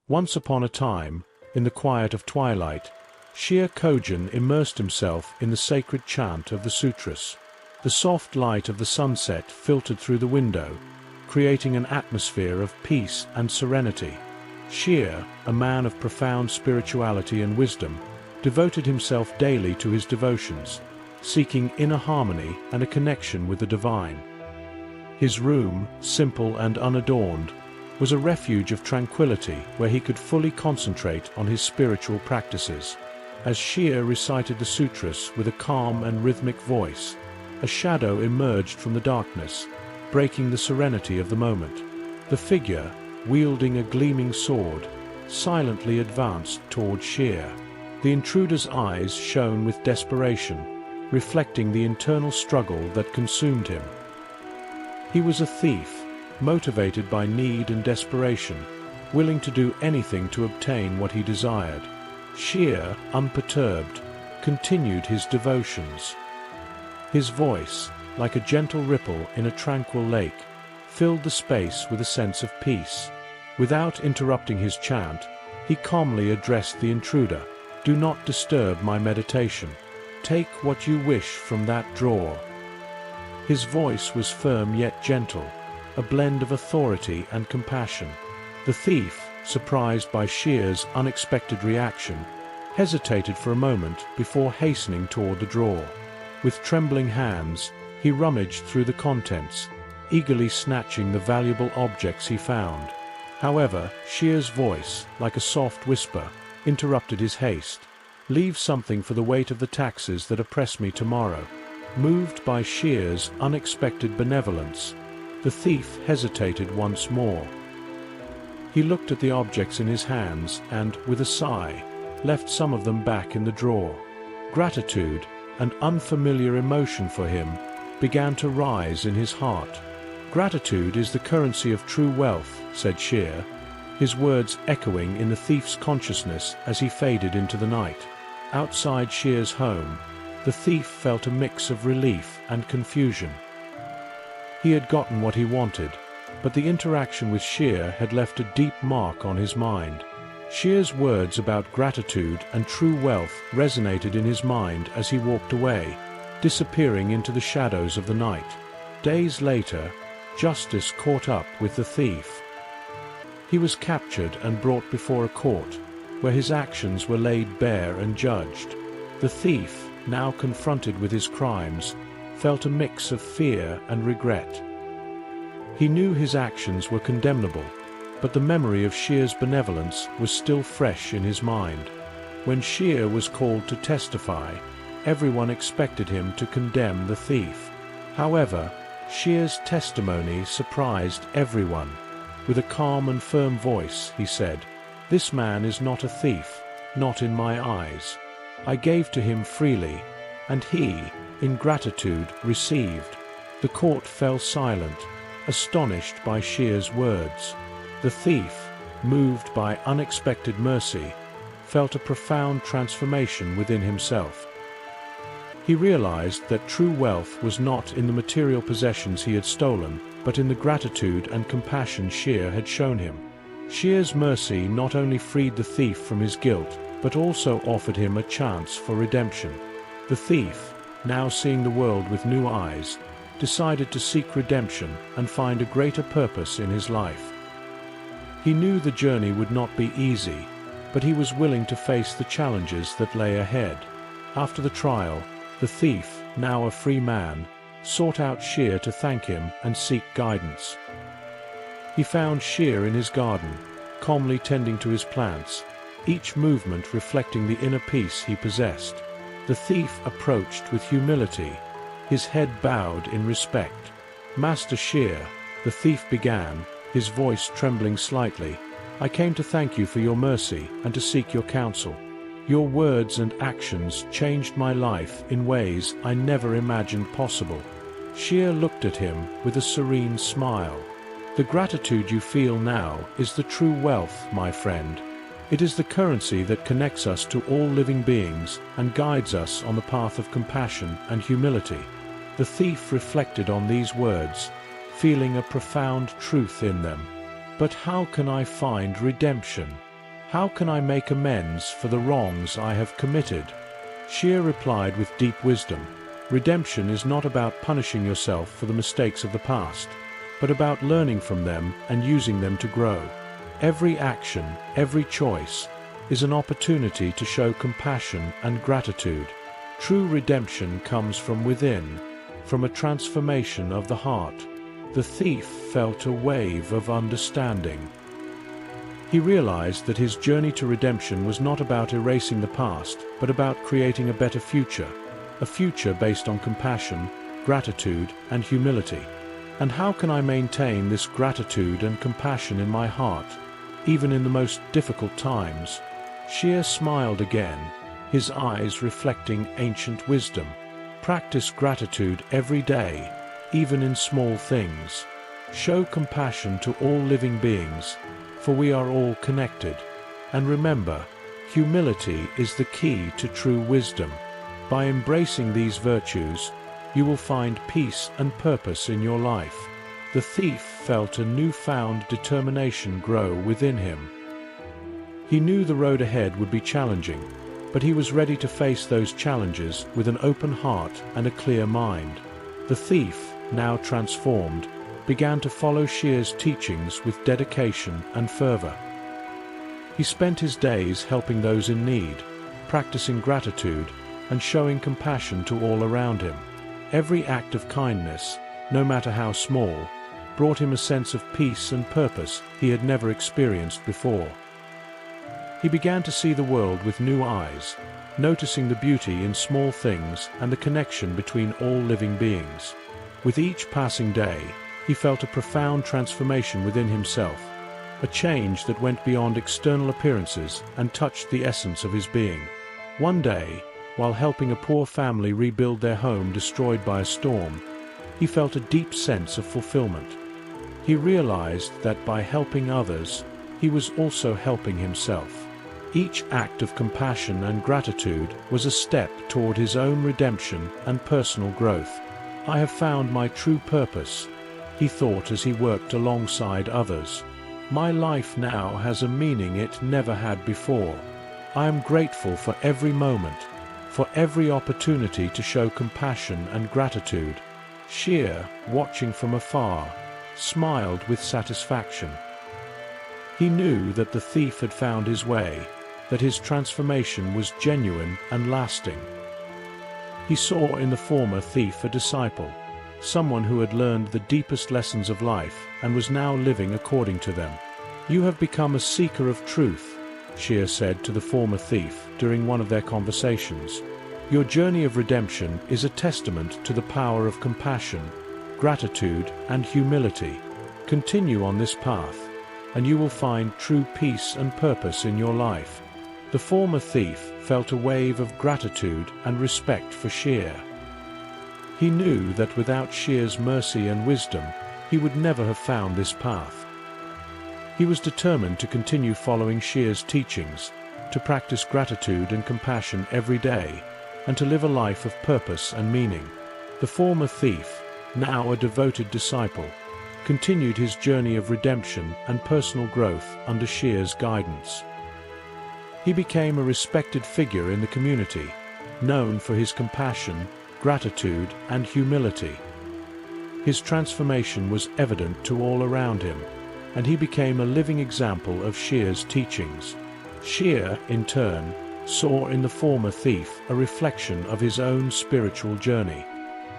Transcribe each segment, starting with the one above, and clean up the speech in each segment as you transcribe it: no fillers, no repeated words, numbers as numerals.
Once upon a time, in the quiet of twilight, Shiir Kojun immersed himself in the sacred chant of the sutras. The soft light of the sunset filtered through the window, creating an atmosphere of peace and serenity. Shiir, a man of profound spirituality and wisdom, devoted himself daily to his devotions, seeking inner harmony and a connection with the divine. His room, simple and unadorned, was a refuge of tranquility where he could fully concentrate on his spiritual practices. As Shiir recited the sutras with a calm and rhythmic voice, a shadow emerged from the darkness, breaking the serenity of the moment. The figure, wielding a gleaming sword, silently advanced toward Shiir. The intruder's eyes shone with desperation, reflecting the internal struggle that consumed him. He was a thief, motivated by need and desperation, willing to do anything to obtain what he desired. Shiir, unperturbed, continued his devotions. His voice, like a gentle ripple in a tranquil lake, filled the space with a sense of peace. Without interrupting his chant, he calmly addressed the intruder. "Do not disturb my meditation. Take what you wish from that drawer." His voice was firm yet gentle, a blend of authority and compassion. The thief, surprised by Shiir's unexpected reaction, hesitated for a moment before hastening toward the drawer. With trembling hands, he rummaged through the contents, eagerly snatching the valuable objects he found. However, Shiir's voice, like a soft whisper, interrupted his haste. "Leave something for the weight of the taxes that oppress me tomorrow." Moved by Shiir's unexpected benevolence, the thief hesitated once more. He looked at the objects in his hands and, with a sigh, left some of them back in the drawer. Gratitude, an unfamiliar emotion for him, began to rise in his heart. "Gratitude is the currency of true wealth," said Shiir, his words echoing in the thief's consciousness as he faded into the night. Outside Shiir's home, the thief felt a mix of relief and confusion. He had gotten what he wanted, but the interaction with Shiir had left a deep mark on his mind. Shiir's words about gratitude and true wealth resonated in his mind as he walked away, disappearing into the shadows of the night. Days later, justice caught up with the thief. He was captured and brought before a court, where his actions were laid bare and judged. The thief, now confronted with his crimes, felt a mix of fear and regret. He knew his actions were condemnable, but the memory of Shiir's benevolence was still fresh in his mind. When Shiir was called to testify, everyone expected him to condemn the thief. However, Shiir's testimony surprised everyone. With a calm and firm voice, he said, "This man is not a thief, not in my eyes. I gave to him freely, and he, in gratitude, received." The court fell silent, astonished by Shiir's words. The thief, moved by unexpected mercy, felt a profound transformation within himself. He realized that true wealth was not in the material possessions he had stolen, but in the gratitude and compassion Shiir had shown him. Shiir's mercy not only freed the thief from his guilt, but also offered him a chance for redemption. The thief, now seeing the world with new eyes, decided to seek redemption and find a greater purpose in his life. He knew the journey would not be easy, but he was willing to face the challenges that lay ahead. After the trial, the thief, now a free man, sought out Shiir to thank him and seek guidance. He found Shiir in his garden, calmly tending to his plants, each movement reflecting the inner peace he possessed. The thief approached with humility, his head bowed in respect. "Master Shiir," the thief began, his voice trembling slightly, "I came to thank you for your mercy and to seek your counsel. Your words and actions changed my life in ways I never imagined possible." Shiir looked at him with a serene smile. "The gratitude you feel now is the true wealth, my friend. It is the currency that connects us to all living beings and guides us on the path of compassion and humility." The thief reflected on these words, feeling a profound truth in them. "But how can I find redemption?" How can I make amends for the wrongs I have committed? Shiir replied with deep wisdom, redemption is not about punishing yourself for the mistakes of the past, but about learning from them and using them to grow. Every action, every choice, is an opportunity to show compassion and gratitude. True redemption comes from within, from a transformation of the heart. The thief felt a wave of understanding. He realized that his journey to redemption was not about erasing the past, but about creating a better future, a future based on compassion, gratitude, and humility. And how can I maintain this gratitude and compassion in my heart, even in the most difficult times? Shiir smiled again, his eyes reflecting ancient wisdom. Practice gratitude every day, even in small things. Show compassion to all living beings, for we are all connected. And remember, humility is the key to true wisdom. By embracing these virtues, you will find peace and purpose in your life. The thief felt a newfound determination grow within him. He knew the road ahead would be challenging, but he was ready to face those challenges with an open heart and a clear mind. The thief, now transformed, began to follow Shiir's teachings with dedication and fervor. He spent his days helping those in need, practicing gratitude, and showing compassion to all around him. Every act of kindness, no matter how small, brought him a sense of peace and purpose he had never experienced before. He began to see the world with new eyes, noticing the beauty in small things and the connection between all living beings. With each passing day, he felt a profound transformation within himself, a change that went beyond external appearances and touched the essence of his being. One day, while helping a poor family rebuild their home destroyed by a storm, he felt a deep sense of fulfillment. He realized that by helping others, he was also helping himself. Each act of compassion and gratitude was a step toward his own redemption and personal growth. I have found my true purpose, he thought as he worked alongside others. My life now has a meaning it never had before. I am grateful for every moment, for every opportunity to show compassion and gratitude. Shiir, watching from afar, smiled with satisfaction. He knew that the thief had found his way, that his transformation was genuine and lasting. He saw in the former thief a disciple, someone who had learned the deepest lessons of life and was now living according to them. You have become a seeker of truth, Shiir said to the former thief during one of their conversations. Your journey of redemption is a testament to the power of compassion, gratitude, and humility. Continue on this path, and you will find true peace and purpose in your life. The former thief felt a wave of gratitude and respect for Shiir. He knew that without Shiir's mercy and wisdom, he would never have found this path. He was determined to continue following Shiir's teachings, to practice gratitude and compassion every day, and to live a life of purpose and meaning. The former thief, now a devoted disciple, continued his journey of redemption and personal growth under Shiir's guidance. He became a respected figure in the community, known for his compassion, gratitude, and humility. His transformation was evident to all around him, and he became a living example of Shiir's teachings. Shiir, in turn, saw in the former thief a reflection of his own spiritual journey.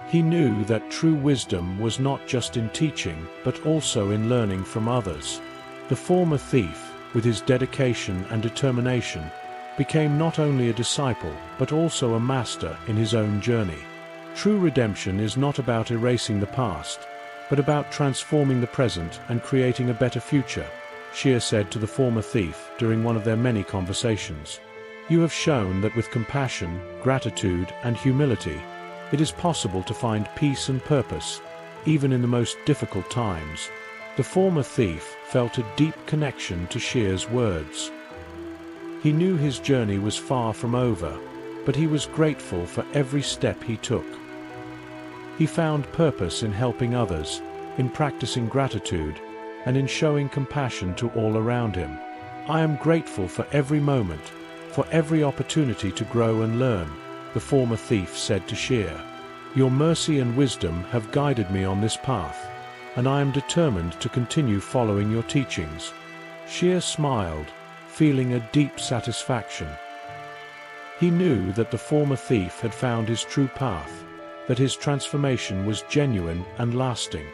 He knew that true wisdom was not just in teaching, but also in learning from others. The former thief, with his dedication and determination, became not only a disciple, but also a master in his own journey. True redemption is not about erasing the past, but about transforming the present and creating a better future, Shiir said to the former thief during one of their many conversations. You have shown that with compassion, gratitude, and humility, it is possible to find peace and purpose, even in the most difficult times. The former thief felt a deep connection to Shiir's words. He knew his journey was far from over, but he was grateful for every step he took. He found purpose in helping others, in practicing gratitude, and in showing compassion to all around him. I am grateful for every moment, for every opportunity to grow and learn, the former thief said to Shiir. Your mercy and wisdom have guided me on this path, and I am determined to continue following your teachings. Shiir smiled, feeling a deep satisfaction. He knew that the former thief had found his true path, that his transformation was genuine and lasting.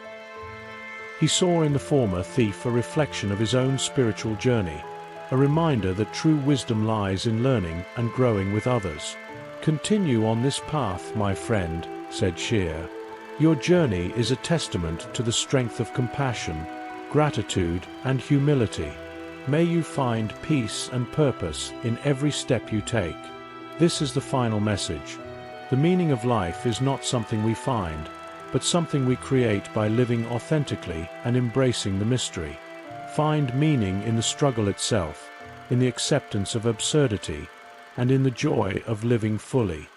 He saw in the former thief a reflection of his own spiritual journey, a reminder that true wisdom lies in learning and growing with others. Continue on this path, my friend, said Shiir. Your journey is a testament to the strength of compassion, gratitude, and humility. May you find peace and purpose in every step you take. This is the final message. The meaning of life is not something we find, but something we create by living authentically and embracing the mystery. Find meaning in the struggle itself, in the acceptance of absurdity, and in the joy of living fully.